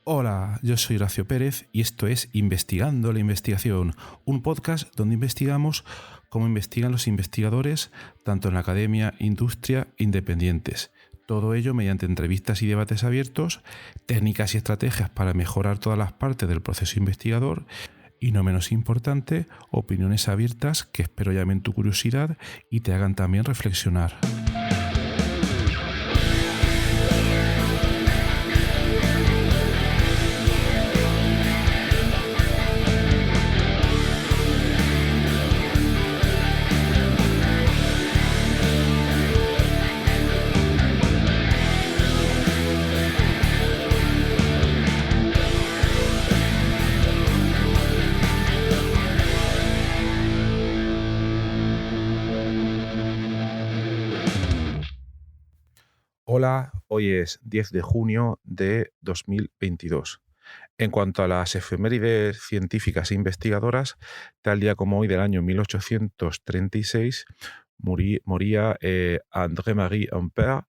Hola, yo soy Horacio Pérez y esto es Investigando la Investigación, un podcast donde investigamos cómo investigan los investigadores tanto en la academia, industria e independientes. Todo ello mediante entrevistas y debates abiertos, técnicas y estrategias para mejorar todas las partes del proceso investigador y, no menos importante, opiniones abiertas que espero llamen tu curiosidad y te hagan también reflexionar. Hola, hoy es 10 de junio de 2022. En cuanto a las efemérides científicas e investigadoras, tal día como hoy del año 1836 moría André-Marie Ampère,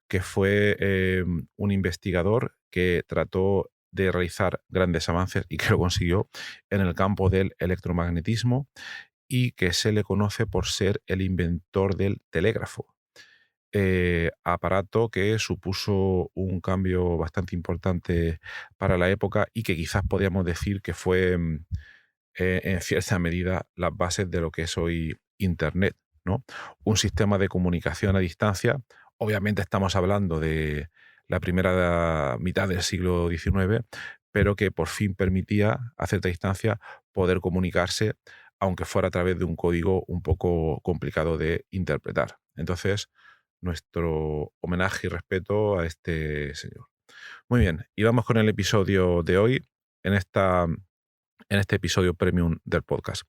que fue un investigador que trató de realizar grandes avances y que lo consiguió en el campo del electromagnetismo y que se le conoce por ser el inventor del telégrafo. Aparato que supuso un cambio bastante importante para la época y que quizás podríamos decir que fue en cierta medida las bases de lo que es hoy Internet, ¿no? Un sistema de comunicación a distancia. Obviamente estamos hablando de la primera mitad del siglo XIX, pero que por fin permitía a cierta distancia poder comunicarse, aunque fuera a través de un código un poco complicado de interpretar. Entonces, nuestro homenaje y respeto a este señor. Muy bien, y vamos con el episodio de hoy, en este episodio premium del podcast.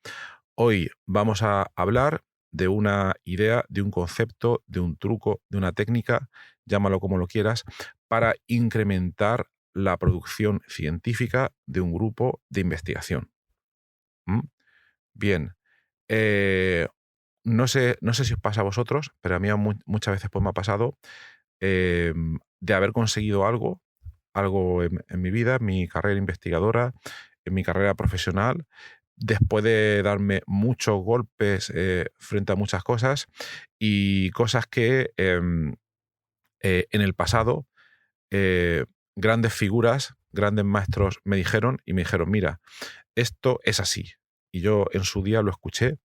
Hoy vamos a hablar de una idea, de un concepto, de un truco, de una técnica, llámalo como lo quieras, para incrementar la producción científica de un grupo de investigación. Bien. No sé si os pasa a vosotros, pero a mí muchas veces pues, me ha pasado de haber conseguido algo en mi vida, en mi carrera investigadora, en mi carrera profesional, después de darme muchos golpes frente a muchas cosas y cosas que en el pasado grandes figuras, grandes maestros me dijeron, mira, esto es así. Y yo en su día lo escuché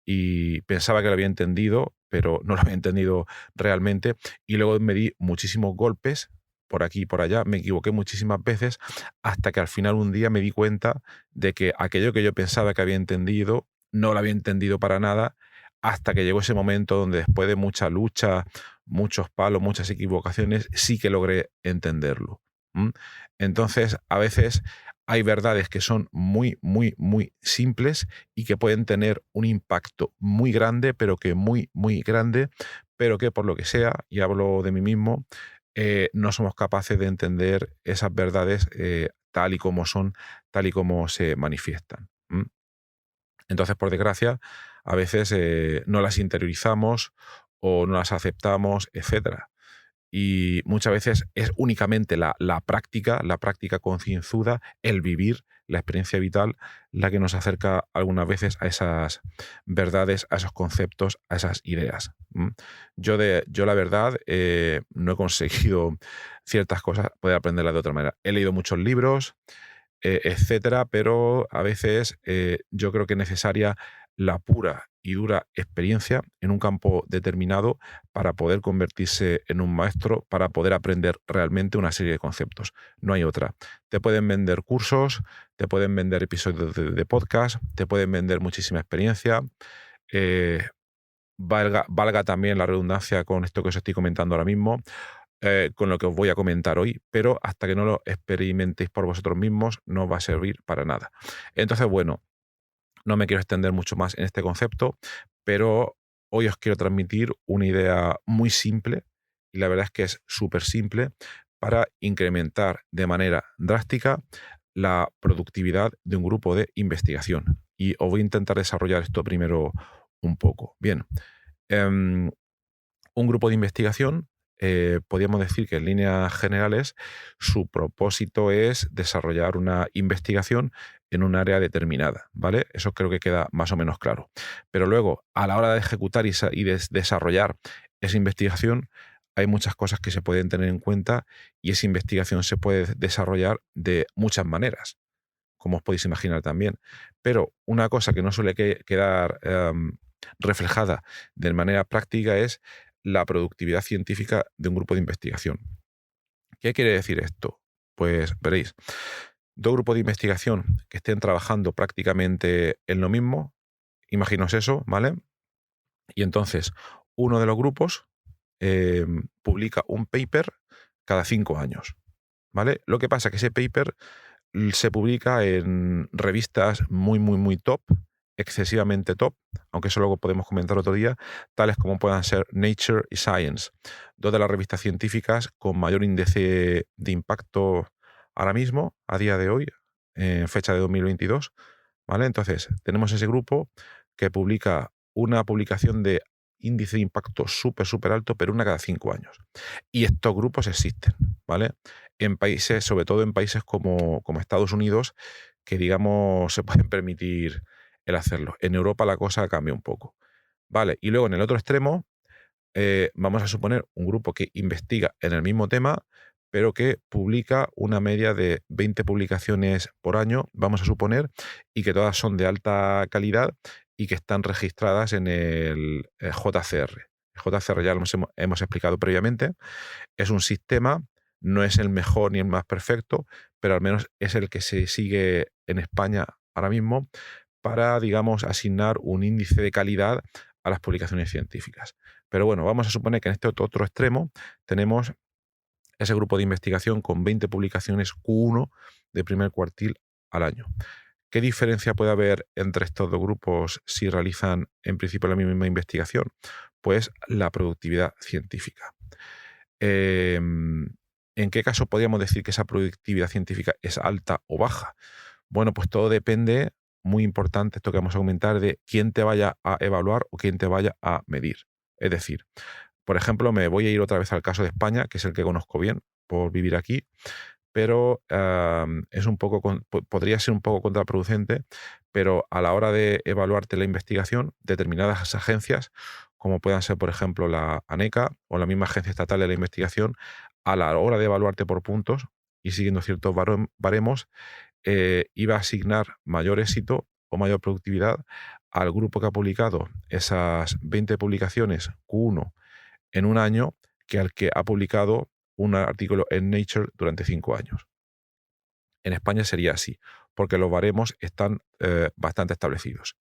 y pensaba que lo había entendido, pero no lo había entendido realmente. Y luego me di muchísimos golpes por aquí y por allá, me equivoqué muchísimas veces, hasta que al final un día me di cuenta de que aquello que yo pensaba que había entendido, no lo había entendido para nada, hasta que llegó ese momento donde después de mucha lucha, muchos palos, muchas equivocaciones, sí que logré entenderlo. Entonces, a veces hay verdades que son muy, muy, muy simples y que pueden tener un impacto muy grande, pero que muy, muy grande, pero que por lo que sea, y hablo de mí mismo, no somos capaces de entender esas verdades tal y como son, tal y como se manifiestan. Entonces, por desgracia, a veces no las interiorizamos o no las aceptamos, etcétera. Y muchas veces es únicamente la práctica concienzuda, el vivir, la experiencia vital, la que nos acerca algunas veces a esas verdades, a esos conceptos, a esas ideas. Yo la verdad, no he conseguido ciertas cosas, poder aprenderlas de otra manera. He leído muchos libros, etcétera, pero a veces yo creo que es necesaria la pura y dura experiencia en un campo determinado para poder convertirse en un maestro, para poder aprender realmente una serie de conceptos. No hay otra. Te pueden vender cursos, te pueden vender episodios de podcast, te pueden vender muchísima experiencia. Valga también la redundancia con esto que os estoy comentando ahora mismo, con lo que os voy a comentar hoy, pero hasta que no lo experimentéis por vosotros mismos no os va a servir para nada. Entonces, bueno, no me quiero extender mucho más en este concepto, pero hoy os quiero transmitir una idea muy simple, y la verdad es que es súper simple, para incrementar de manera drástica la productividad de un grupo de investigación. Y os voy a intentar desarrollar esto primero un poco. Bien, un grupo de investigación podríamos decir que en líneas generales su propósito es desarrollar una investigación en un área determinada, ¿vale? Eso creo que queda más o menos claro. Pero luego, a la hora de ejecutar y desarrollar esa investigación, hay muchas cosas que se pueden tener en cuenta y esa investigación se puede desarrollar de muchas maneras, como os podéis imaginar también. Pero una cosa que no suele quedar reflejada de manera práctica es la productividad científica de un grupo de investigación. ¿Qué quiere decir esto? Pues veréis, dos grupos de investigación que estén trabajando prácticamente en lo mismo, imaginaos eso, ¿vale? Y entonces uno de los grupos publica un paper cada 5 años, ¿vale? Lo que pasa es que ese paper se publica en revistas muy, muy, muy top, excesivamente top, aunque eso luego podemos comentar otro día, tales como puedan ser Nature y Science, dos de las revistas científicas con mayor índice de impacto ahora mismo, a día de hoy, en fecha de 2022, ¿vale? Entonces, tenemos ese grupo que publica una publicación de índice de impacto súper, súper alto, pero una cada 5 años. Y estos grupos existen, ¿vale? En países, sobre todo en países como Estados Unidos, que digamos se pueden permitir el hacerlo. En Europa la cosa cambia un poco. Vale, y luego en el otro extremo, vamos a suponer un grupo que investiga en el mismo tema, pero que publica una media de 20 publicaciones por año, vamos a suponer, y que todas son de alta calidad y que están registradas en el JCR. El JCR ya lo hemos explicado previamente, es un sistema, no es el mejor ni el más perfecto, pero al menos es el que se sigue en España ahora mismo para, digamos, asignar un índice de calidad a las publicaciones científicas. Pero bueno, vamos a suponer que en este otro extremo tenemos ese grupo de investigación con 20 publicaciones Q1 de primer cuartil al año. ¿Qué diferencia puede haber entre estos dos grupos si realizan en principio la misma investigación? Pues la productividad científica. ¿En qué caso podríamos decir que esa productividad científica es alta o baja? Bueno, pues todo depende, muy importante esto que vamos a comentar, de quién te vaya a evaluar o quién te vaya a medir. Es decir, por ejemplo, me voy a ir otra vez al caso de España, que es el que conozco bien por vivir aquí, pero es un poco podría ser un poco contraproducente, pero a la hora de evaluarte la investigación, determinadas agencias, como puedan ser, por ejemplo, la ANECA o la misma Agencia Estatal de la Investigación, a la hora de evaluarte por puntos y siguiendo ciertos baremos, iba a asignar mayor éxito o mayor productividad al grupo que ha publicado esas 20 publicaciones Q1 en un año que al que ha publicado un artículo en Nature durante 5 años. En España sería así, porque los baremos están bastante establecidos.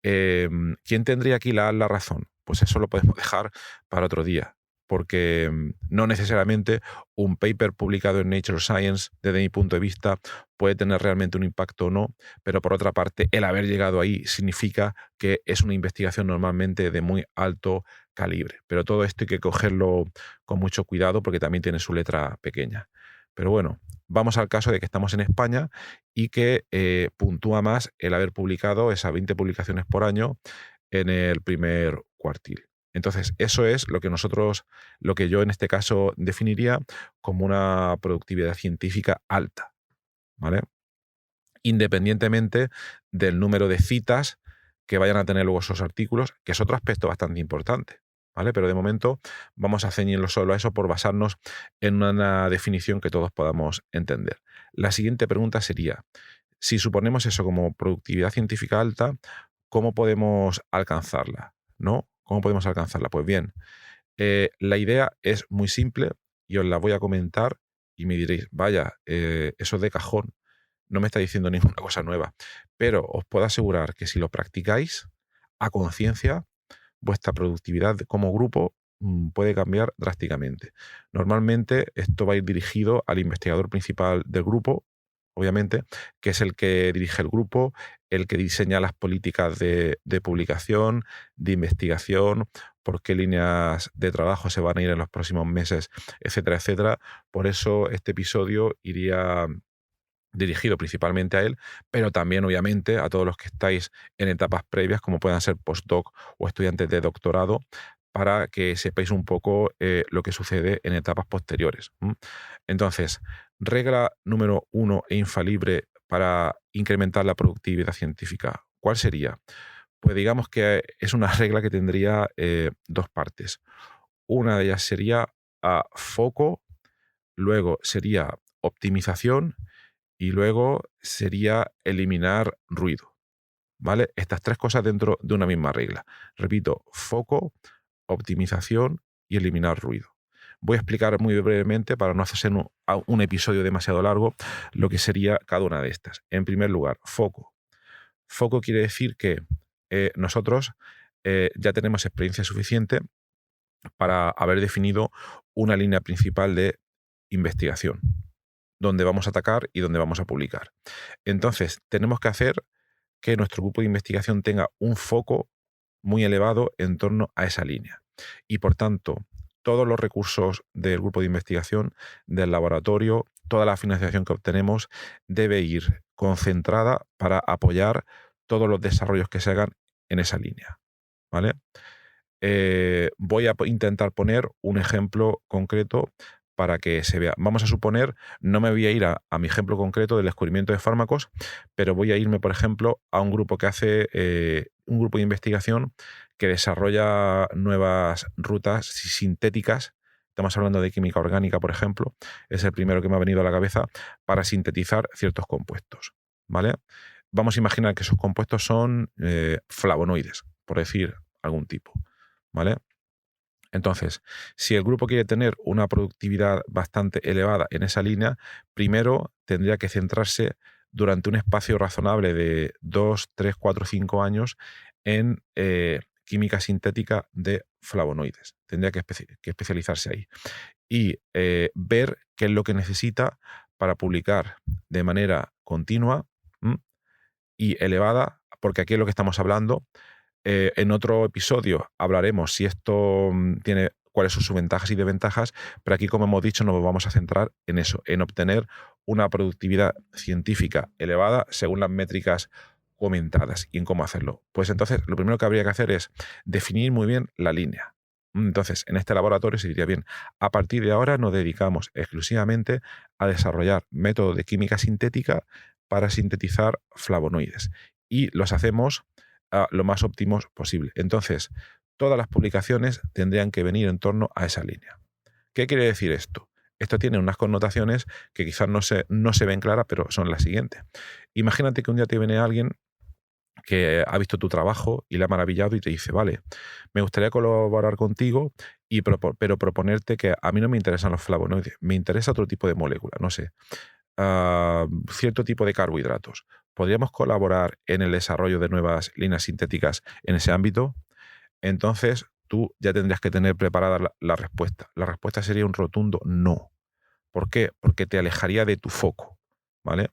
¿Quién tendría aquí la razón? Pues eso lo podemos dejar para otro día, porque no necesariamente un paper publicado en Nature Science, desde mi punto de vista, puede tener realmente un impacto o no, pero por otra parte, el haber llegado ahí significa que es una investigación normalmente de muy alto calibre. Pero todo esto hay que cogerlo con mucho cuidado porque también tiene su letra pequeña. Pero bueno, vamos al caso de que estamos en España y que puntúa más el haber publicado esas 20 publicaciones por año en el primer cuartil. Entonces, eso es lo que yo en este caso definiría como una productividad científica alta, ¿vale? Independientemente del número de citas que vayan a tener luego esos artículos, que es otro aspecto bastante importante, ¿vale? Pero de momento vamos a ceñirlo solo a eso por basarnos en una definición que todos podamos entender. La siguiente pregunta sería, si suponemos eso como productividad científica alta, ¿cómo podemos alcanzarla? ¿No? ¿Cómo podemos alcanzarla? Pues bien, la idea es muy simple y os la voy a comentar y me diréis, vaya, eso es de cajón, no me está diciendo ninguna cosa nueva, pero os puedo asegurar que si lo practicáis a conciencia, vuestra productividad como grupo puede cambiar drásticamente. Normalmente esto va a ir dirigido al investigador principal del grupo, obviamente, que es el que dirige el grupo, el que diseña las políticas de publicación, de investigación, por qué líneas de trabajo se van a ir en los próximos meses, etcétera, etcétera. Por eso este episodio iría dirigido principalmente a él, pero también obviamente a todos los que estáis en etapas previas, como puedan ser postdoc o estudiantes de doctorado, para que sepáis un poco lo que sucede en etapas posteriores. Entonces, regla número 1 e infalible para incrementar la productividad científica, ¿cuál sería? Pues digamos que es una regla que tendría dos partes. Una de ellas sería foco, luego sería optimización y luego sería eliminar ruido. ¿Vale? Estas tres cosas dentro de una misma regla. Repito, foco, optimización y eliminar ruido. Voy a explicar muy brevemente, para no hacerse un episodio demasiado largo, lo que sería cada una de estas. En primer lugar, foco. Foco quiere decir que nosotros ya tenemos experiencia suficiente para haber definido una línea principal de investigación, donde vamos a atacar y donde vamos a publicar. Entonces, tenemos que hacer que nuestro grupo de investigación tenga un foco muy elevado en torno a esa línea. Y por tanto, todos los recursos del grupo de investigación, del laboratorio, toda la financiación que obtenemos debe ir concentrada para apoyar todos los desarrollos que se hagan en esa línea. ¿Vale? Voy a intentar poner un ejemplo concreto para que se vea. Vamos a suponer, no me voy a ir a mi ejemplo concreto del descubrimiento de fármacos, pero voy a irme, por ejemplo, a un grupo que hace un grupo de investigación que desarrolla nuevas rutas sintéticas. Estamos hablando de química orgánica, por ejemplo. Es el primero que me ha venido a la cabeza para sintetizar ciertos compuestos. ¿Vale? Vamos a imaginar que esos compuestos son flavonoides, por decir algún tipo. ¿Vale? Entonces, si el grupo quiere tener una productividad bastante elevada en esa línea, primero tendría que centrarse durante un espacio razonable de 2, 3, 4, 5 años en química sintética de flavonoides. Tendría que especializarse ahí y ver qué es lo que necesita para publicar de manera continua y elevada, porque aquí es lo que estamos hablando. En otro episodio hablaremos si esto tiene cuáles son sus ventajas y desventajas, pero aquí, como hemos dicho, nos vamos a centrar en eso, en obtener una productividad científica elevada según las métricas comentadas y en cómo hacerlo. Pues entonces, lo primero que habría que hacer es definir muy bien la línea. Entonces, en este laboratorio se diría bien, a partir de ahora nos dedicamos exclusivamente a desarrollar métodos de química sintética para sintetizar flavonoides y los hacemos lo más óptimos posible. Entonces, todas las publicaciones tendrían que venir en torno a esa línea. ¿Qué quiere decir esto? Esto tiene unas connotaciones que quizás no se ven claras, pero son las siguientes. Imagínate que un día te viene alguien que ha visto tu trabajo y le ha maravillado y te dice, vale, me gustaría colaborar contigo, pero proponerte que a mí no me interesan los flavonoides, me interesa otro tipo de molécula, no sé, cierto tipo de carbohidratos. ¿Podríamos colaborar en el desarrollo de nuevas líneas sintéticas en ese ámbito? Entonces tú ya tendrías que tener preparada la respuesta. La respuesta sería un rotundo no. ¿Por qué? Porque te alejaría de tu foco, ¿vale?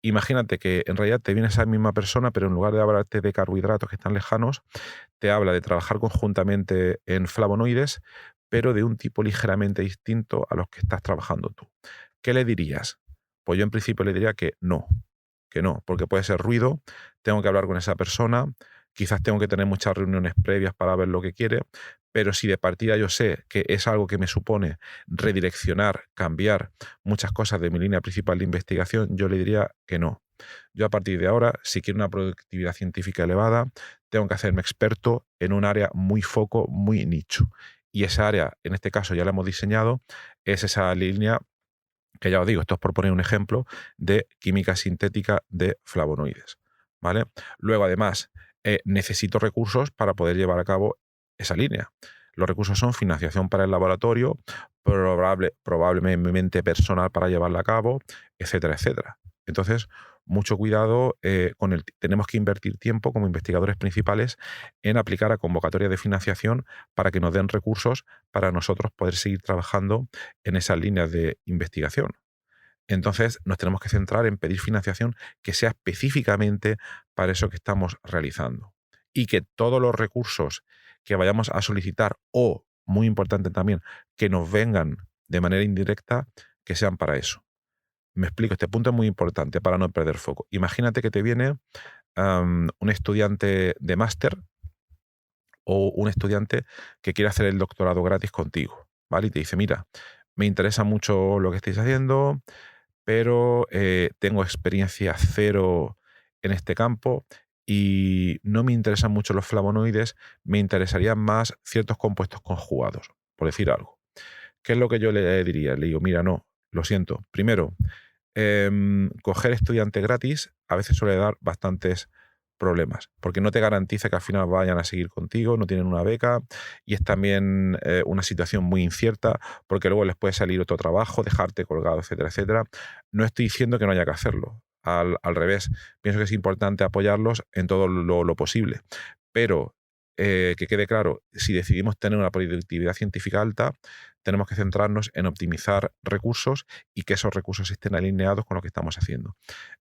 Imagínate que en realidad te viene esa misma persona, pero en lugar de hablarte de carbohidratos que están lejanos, te habla de trabajar conjuntamente en flavonoides, pero de un tipo ligeramente distinto a los que estás trabajando tú. ¿Qué le dirías? Pues yo en principio le diría que no, porque puede ser ruido, tengo que hablar con esa persona, quizás tengo que tener muchas reuniones previas para ver lo que quiere, pero si de partida yo sé que es algo que me supone redireccionar, cambiar muchas cosas de mi línea principal de investigación, yo le diría que no. Yo a partir de ahora, si quiero una productividad científica elevada, tengo que hacerme experto en un área muy foco, muy nicho. Y esa área, en este caso ya la hemos diseñado, es esa línea que ya os digo, esto es por poner un ejemplo de química sintética de flavonoides, ¿vale? Luego, además, necesito recursos para poder llevar a cabo esa línea. Los recursos son financiación para el laboratorio, probablemente personal para llevarla a cabo, etcétera, etcétera. Entonces, mucho cuidado tenemos que invertir tiempo como investigadores principales en aplicar a convocatorias de financiación para que nos den recursos para nosotros poder seguir trabajando en esas líneas de investigación. Entonces, nos tenemos que centrar en pedir financiación que sea específicamente para eso que estamos realizando. Y que todos los recursos que vayamos a solicitar o, muy importante también, que nos vengan de manera indirecta, que sean para eso. Me explico, este punto es muy importante para no perder foco. Imagínate que te viene un estudiante de máster o un estudiante que quiere hacer el doctorado gratis contigo, ¿vale? Y te dice, mira, me interesa mucho lo que estáis haciendo, pero tengo experiencia cero en este campo y no me interesan mucho los flavonoides, me interesarían más ciertos compuestos conjugados, por decir algo. ¿Qué es lo que yo le diría? Le digo, mira, no, lo siento. Primero, coger estudiante gratis a veces suele dar bastantes problemas, porque no te garantiza que al final vayan a seguir contigo, no tienen una beca y es también una situación muy incierta, porque luego les puede salir otro trabajo, dejarte colgado, etcétera, etcétera. No estoy diciendo que no haya que hacerlo, al revés, pienso que es importante apoyarlos en todo lo posible, pero que quede claro, si decidimos tener una productividad científica alta, tenemos que centrarnos en optimizar recursos y que esos recursos estén alineados con lo que estamos haciendo.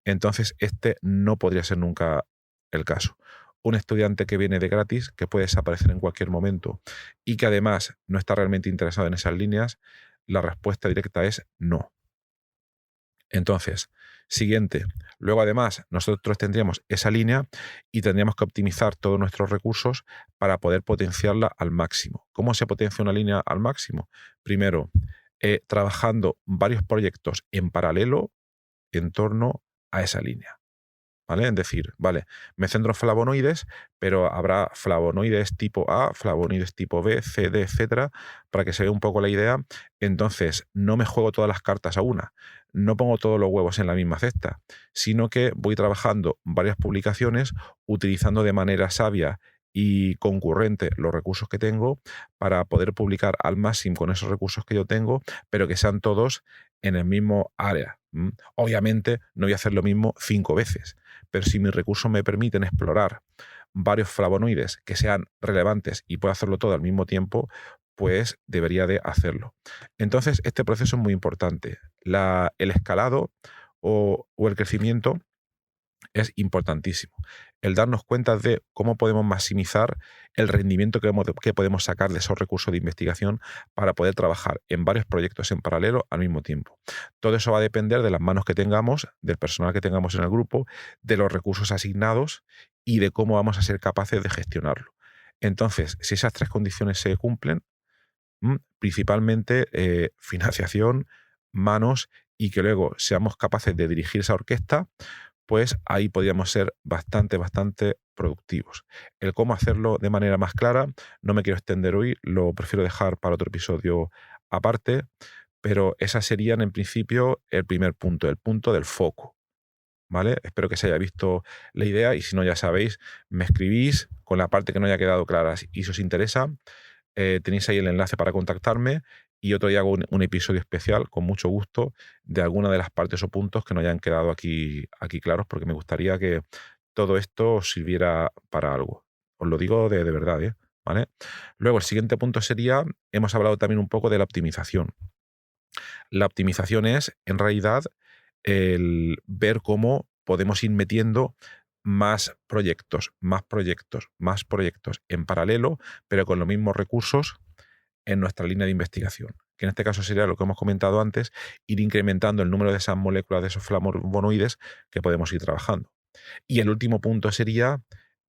Entonces, este no podría ser nunca el caso. Un estudiante que viene de gratis, que puede desaparecer en cualquier momento y que además no está realmente interesado en esas líneas, la respuesta directa es no. Entonces, siguiente. Luego, además, nosotros tendríamos esa línea y tendríamos que optimizar todos nuestros recursos para poder potenciarla al máximo. ¿Cómo se potencia una línea al máximo? Primero, trabajando varios proyectos en paralelo en torno a esa línea. ¿Vale? Es decir, vale, me centro en flavonoides, pero habrá flavonoides tipo A, flavonoides tipo B, C, D, etcétera, para que se vea un poco la idea. Entonces, no me juego todas las cartas a una, no pongo todos los huevos en la misma cesta, sino que voy trabajando varias publicaciones utilizando de manera sabia y concurrente los recursos que tengo para poder publicar al máximo con esos recursos que yo tengo, pero que sean todos en el mismo área. Obviamente no voy a hacer lo mismo 5 veces, pero si mis recursos me permiten explorar varios flavonoides que sean relevantes y puedo hacerlo todo al mismo tiempo, pues debería de hacerlo. Entonces, este proceso es muy importante. El escalado o el crecimiento es importantísimo. El darnos cuenta de cómo podemos maximizar el rendimiento que podemos sacar de esos recursos de investigación para poder trabajar en varios proyectos en paralelo al mismo tiempo. Todo eso va a depender de las manos que tengamos, del personal que tengamos en el grupo, de los recursos asignados y de cómo vamos a ser capaces de gestionarlo. Entonces, si esas tres condiciones se cumplen, principalmente financiación, manos y que luego seamos capaces de dirigir esa orquesta, pues ahí podríamos ser bastante productivos. El cómo hacerlo de manera más clara, no me quiero extender hoy, lo prefiero dejar para otro episodio aparte, pero esas serían en principio el primer punto, el punto del foco, ¿vale? Espero que se haya visto la idea y si no ya sabéis, me escribís con la parte que no haya quedado clara y si os interesa, tenéis ahí el enlace para contactarme y otro día hago un episodio especial con mucho gusto de alguna de las partes o puntos que no hayan quedado aquí claros porque me gustaría que todo esto os sirviera para algo. Os lo digo de verdad, ¿eh? ¿Vale? Luego, el siguiente punto sería, hemos hablado también un poco de la optimización. La optimización es, en realidad, el ver cómo podemos ir metiendo más proyectos, más proyectos en paralelo, pero con los mismos recursos en nuestra línea de investigación, que en este caso sería lo que hemos comentado antes, ir incrementando el número de esas moléculas, de esos flavonoides que podemos ir trabajando. Y el último punto sería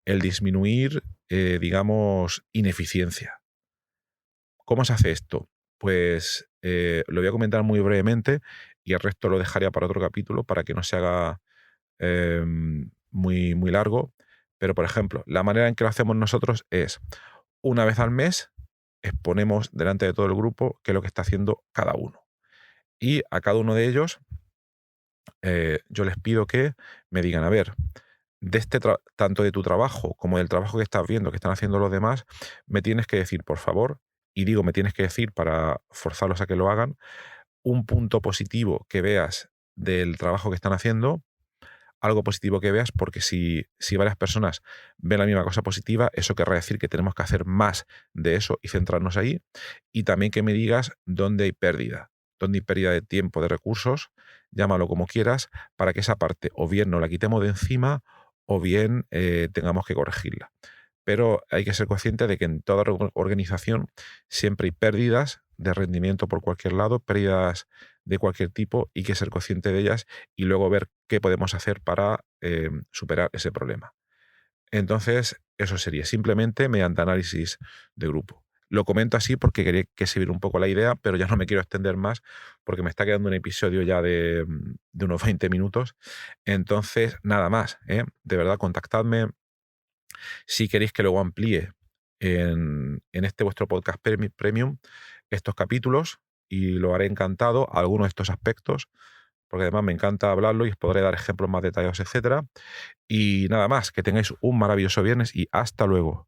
el disminuir, digamos, ineficiencia. ¿Cómo se hace esto? Pues lo voy a comentar muy brevemente y el resto lo dejaría para otro capítulo para que no se haga muy largo. Pero, por ejemplo, la manera en que lo hacemos nosotros es una vez al mes exponemos delante de todo el grupo qué es lo que está haciendo cada uno. Y a cada uno de ellos yo les pido que me digan, a ver, de tanto de tu trabajo como del trabajo que estás viendo que están haciendo los demás, me tienes que decir, por favor, y digo me tienes que decir para forzarlos a que lo hagan, un punto positivo que veas del trabajo que están haciendo, algo positivo que veas, porque si varias personas ven la misma cosa positiva, eso querrá decir que tenemos que hacer más de eso y centrarnos ahí. Y también que me digas dónde hay pérdida de tiempo, de recursos, llámalo como quieras, para que esa parte o bien no la quitemos de encima o bien tengamos que corregirla. Pero hay que ser consciente de que en toda organización siempre hay pérdidas de rendimiento por cualquier lado, pérdidas de cualquier tipo, y que ser consciente de ellas y luego ver qué podemos hacer para superar ese problema. Entonces, eso sería simplemente mediante análisis de grupo. Lo comento así porque quería que se viera un poco la idea, pero ya no me quiero extender más porque me está quedando un episodio ya de unos 20 minutos. Entonces, nada más, ¿eh? De verdad, contactadme si queréis que luego amplíe en este vuestro podcast premium estos capítulos, y lo haré encantado, algunos de estos aspectos, porque además me encanta hablarlo y os podré dar ejemplos más detallados, etcétera. Y nada más, que tengáis un maravilloso viernes y hasta luego.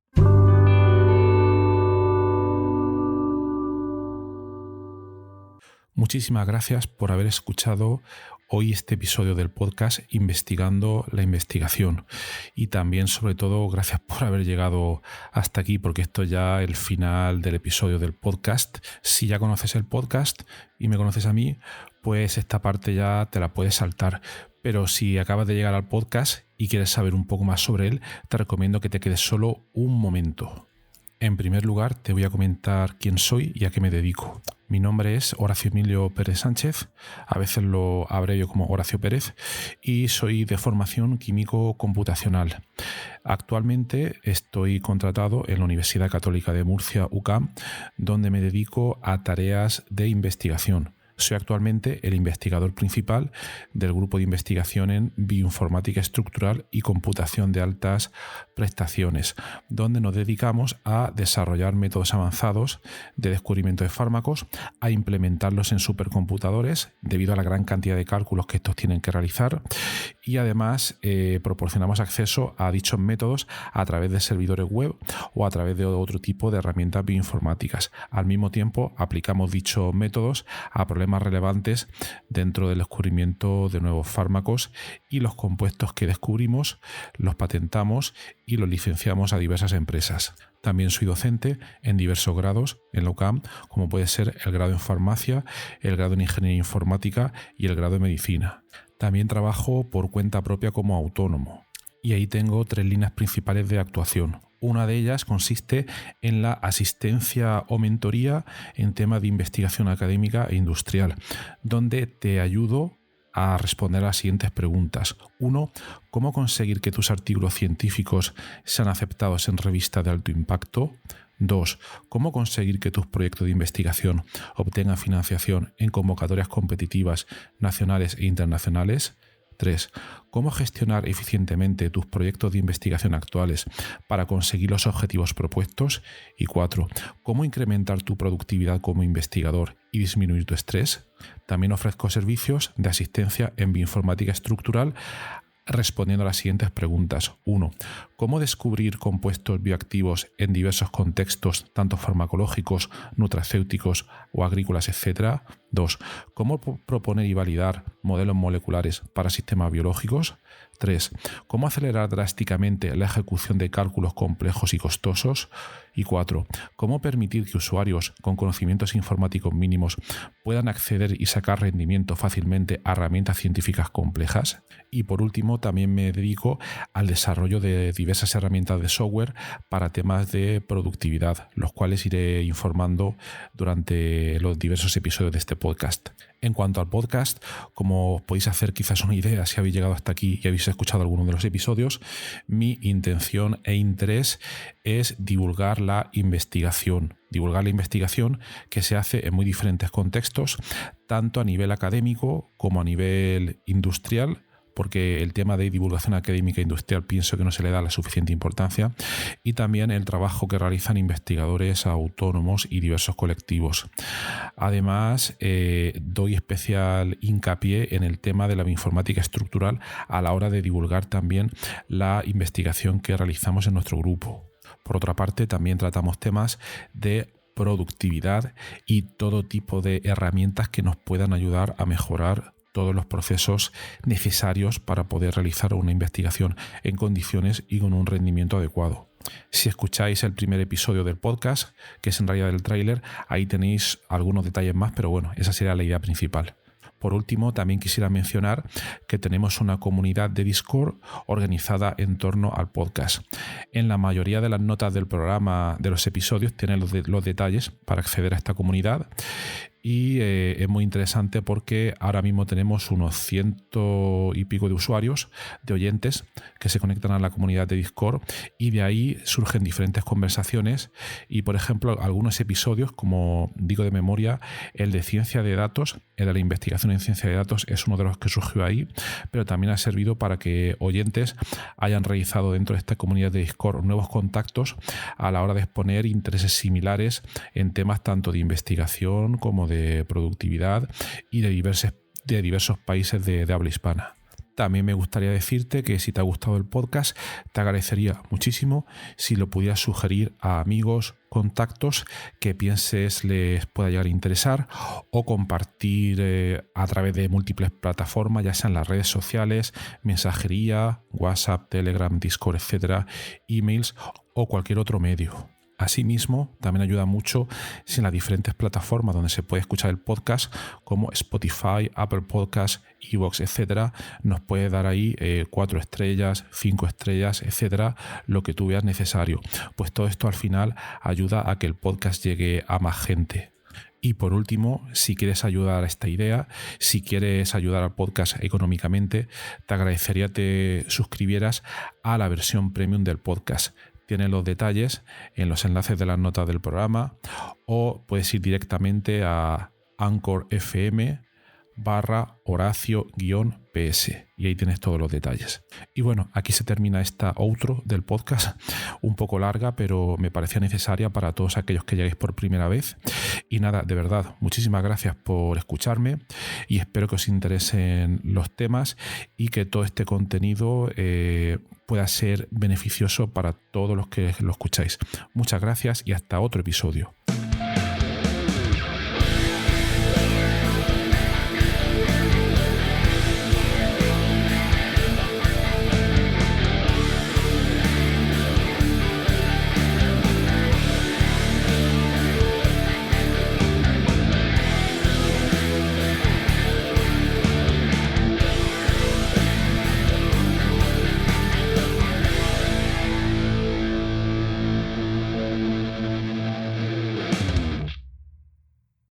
Muchísimas gracias por haber escuchado hoy este episodio del podcast Investigando la Investigación, y también, sobre todo, gracias por haber llegado hasta aquí, porque esto es ya el final del episodio del podcast. Si ya conoces el podcast y me conoces a mí, pues esta parte ya te la puedes saltar. Pero si acabas de llegar al podcast y quieres saber un poco más sobre él, te recomiendo que te quedes solo un momento. En primer lugar, te voy a comentar quién soy y a qué me dedico. Mi nombre es Horacio Emilio Pérez Sánchez, a veces lo abrevio como Horacio Pérez, y soy de formación químico computacional. Actualmente estoy contratado en la Universidad Católica de Murcia, UCAM, donde me dedico a tareas de investigación. Soy actualmente el investigador principal del grupo de investigación en bioinformática estructural y computación de altas prestaciones, donde nos dedicamos a desarrollar métodos avanzados de descubrimiento de fármacos, a implementarlos en supercomputadores debido a la gran cantidad de cálculos que estos tienen que realizar, y además proporcionamos acceso a dichos métodos a través de servidores web o a través de otro tipo de herramientas bioinformáticas. Al mismo tiempo, aplicamos dichos métodos a problemas relevantes dentro del descubrimiento de nuevos fármacos, y los compuestos que descubrimos los patentamos y los licenciamos a diversas empresas. También soy docente en diversos grados en la UCAM, como puede ser el grado en farmacia, el grado en ingeniería informática y el grado en medicina. También trabajo por cuenta propia como autónomo, y ahí tengo 3 líneas principales de actuación. Una de ellas consiste en la asistencia o mentoría en temas de investigación académica e industrial, donde te ayudo a responder a las siguientes preguntas. 1. ¿Cómo conseguir que tus artículos científicos sean aceptados en revistas de alto impacto? 2. ¿Cómo conseguir que tus proyectos de investigación obtengan financiación en convocatorias competitivas nacionales e internacionales? 3. ¿Cómo gestionar eficientemente tus proyectos de investigación actuales para conseguir los objetivos propuestos? Y 4. ¿Cómo incrementar tu productividad como investigador y disminuir tu estrés? También ofrezco servicios de asistencia en bioinformática estructural respondiendo a las siguientes preguntas. 1. ¿Cómo descubrir compuestos bioactivos en diversos contextos, tanto farmacológicos, nutracéuticos o agrícolas, etc.? 2. ¿Cómo proponer y validar modelos moleculares para sistemas biológicos? 3. ¿Cómo acelerar drásticamente la ejecución de cálculos complejos y costosos? Y 4. ¿Cómo permitir que usuarios con conocimientos informáticos mínimos puedan acceder y sacar rendimiento fácilmente a herramientas científicas complejas? Y por último, también me dedico al desarrollo de diversas herramientas de software para temas de productividad, los cuales iré informando durante los diversos episodios de este podcast. En cuanto al podcast, como os podéis hacer quizás una idea si habéis llegado hasta aquí y habéis escuchado alguno de los episodios, mi intención e interés es divulgar la investigación que se hace en muy diferentes contextos, tanto a nivel académico como a nivel industrial, porque el tema de divulgación académica e industrial pienso que no se le da la suficiente importancia, y también el trabajo que realizan investigadores autónomos y diversos colectivos. Además, doy especial hincapié en el tema de la bioinformática estructural a la hora de divulgar también la investigación que realizamos en nuestro grupo. Por otra parte, también tratamos temas de productividad y todo tipo de herramientas que nos puedan ayudar a mejorar todos los procesos necesarios para poder realizar una investigación en condiciones y con un rendimiento adecuado. Si escucháis el primer episodio del podcast, que es en realidad el tráiler, ahí tenéis algunos detalles más, pero bueno, esa sería la idea principal. Por último, también quisiera mencionar que tenemos una comunidad de Discord organizada en torno al podcast. En la mayoría de las notas del programa, de los episodios, tienen los detalles para acceder a esta comunidad. y es muy interesante porque ahora mismo tenemos unos 100 y pico de usuarios, de oyentes que se conectan a la comunidad de Discord, y de ahí surgen diferentes conversaciones. Y por ejemplo, algunos episodios, como digo de memoria, el de ciencia de datos, el de la investigación en ciencia de datos, es uno de los que surgió ahí, pero también ha servido para que oyentes hayan realizado dentro de esta comunidad de Discord nuevos contactos a la hora de exponer intereses similares en temas tanto de investigación como de productividad y de diversos países de habla hispana. También me gustaría decirte que si te ha gustado el podcast, te agradecería muchísimo si lo pudieras sugerir a amigos, contactos que pienses les pueda llegar a interesar, o compartir a través de múltiples plataformas, ya sean las redes sociales, mensajería, WhatsApp, Telegram, Discord, etcétera, emails o cualquier otro medio. Asimismo, también ayuda mucho si en las diferentes plataformas donde se puede escuchar el podcast, como Spotify, Apple Podcasts, iVoox, etcétera, nos puede dar ahí 4 estrellas, 5 estrellas, etcétera, lo que tú veas necesario. Pues todo esto al final ayuda a que el podcast llegue a más gente. Y por último, si quieres ayudar a esta idea, si quieres ayudar al podcast económicamente, te agradecería te suscribieras a la versión premium del podcast. Tienes los detalles en los enlaces de las notas del programa, o puedes ir directamente a Anchor FM/Horacio-PS y ahí tienes todos los detalles. Y bueno, aquí se termina esta outro del podcast, un poco larga, pero me parecía necesaria para todos aquellos que lleguéis por primera vez. Y nada, de verdad, muchísimas gracias por escucharme y espero que os interesen los temas y que todo este contenido pueda ser beneficioso para todos los que lo escucháis. Muchas gracias y hasta otro episodio.